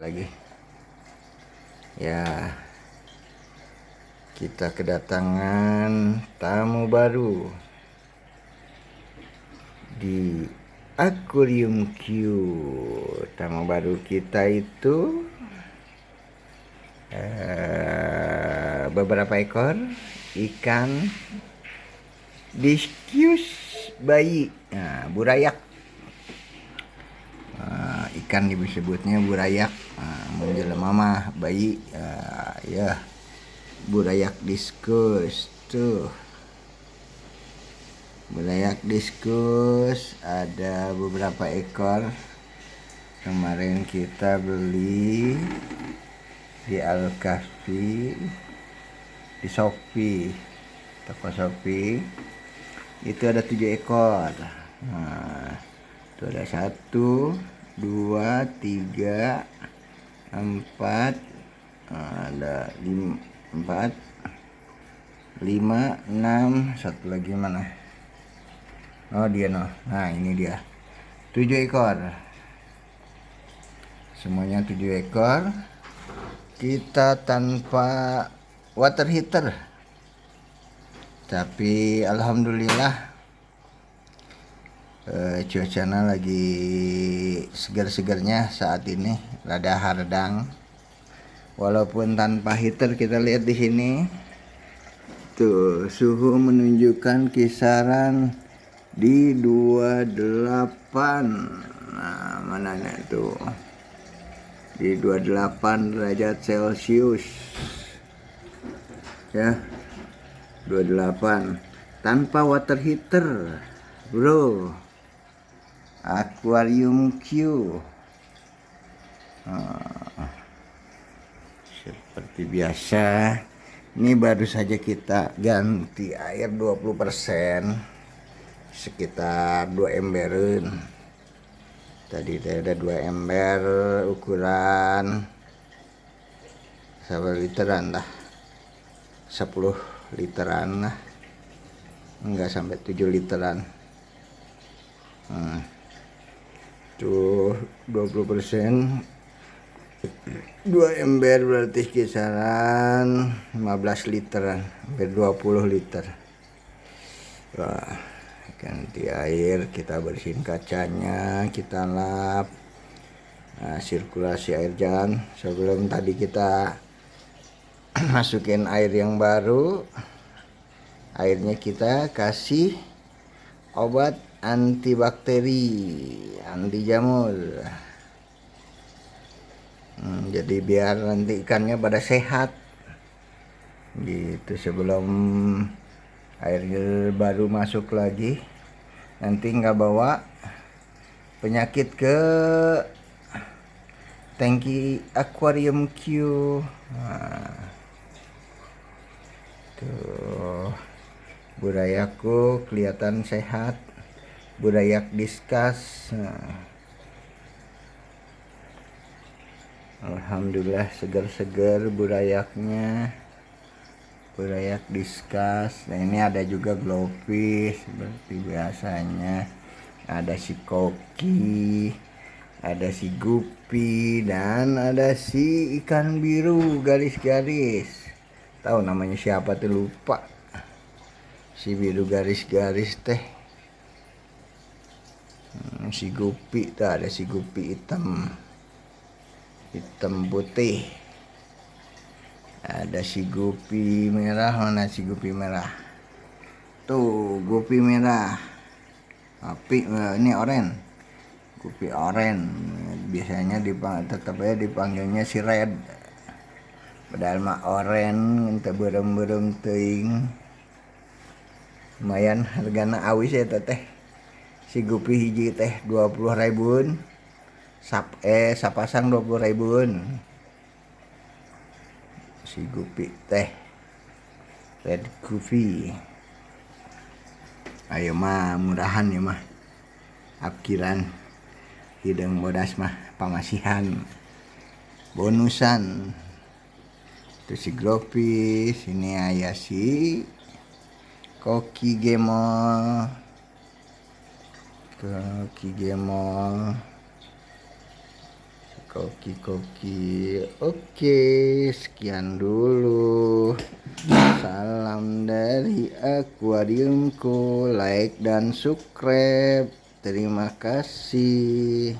lagi ya, kita kedatangan tamu baru di Aquarium Q. Tamu baru kita itu beberapa ekor ikan discus bayi, burayak. Ikan disebutnya burayak, menjelma mah bayi, ya burayak diskus tuh. Burayak diskus ada beberapa ekor. Kemarin kita beli di Al-Kahfi, di Shopee, toko Shopee. Itu ada 7 ekor. Itu ada 1, 2, 3, 4, ada 4, 5, 6, satu lagi mana? Oh dia noh. Nah ini dia. 7 ekor. Semuanya 7 ekor. Kita tanpa water heater. Tapi alhamdulillah cuacanya lagi segar-segarnya saat ini, rada hardang. Walaupun tanpa heater, kita lihat di sini. Tuh, suhu menunjukkan kisaran di 28. Nah, mananya tuh? Di 28 derajat Celcius. Ya. 28 tanpa water heater, bro. Aquarium Q. Seperti biasa, ini baru saja kita ganti air 20%, sekitar 2 emberan. Tadi ada 2 ember ukuran 1 literan lah, 10 literan lah, enggak sampai 7 literan. Tuh 20%, 2 ember berarti kisaran 15 literan, hampir 20 liter. Wah, ganti air, kita bersihin kacanya, kita lap. Sirkulasi air jalan. Sebelum tadi kita masukin air yang baru, airnya kita kasih obat antibakteri, anti jamur. Jadi biar nanti ikannya pada sehat gitu. Sebelum air baru masuk lagi, nanti nggak bawa penyakit ke tangki Aquarium Q. Tuh, burayakku kelihatan sehat, burayak diskus. Alhamdulillah segar-segar burayaknya, burayak diskus. Nah ini ada juga glowfish seperti biasanya, ada si koki, ada si gupi, dan ada si ikan biru garis-garis. Tahu namanya siapa tuh, lupa. Si biru garis-garis teh, si gupi tuh, ada si gupi hitam putih. Ada si gupi merah, mana si gupi merah? Tuh, gupi merah. Tapi ini oren. Gupi oren. Biasanya tetap aja dipanggilnya si red. Padahal mah oren, ente berem-berem teuing. Lumayan hargana awis ya teh. Si gupi hiji teh 20 ribuan. Sapasang 20 ribuan. Si gupi teh red gupi. Ayo mah murahan ya mah. Apkiran hidung bodas mah pamasihan. Bonusan. Itu si glowfish, ini aya si koki gemol. koki. Oke, sekian dulu. Salam dari akuariumku. Like dan subscribe. Terima kasih.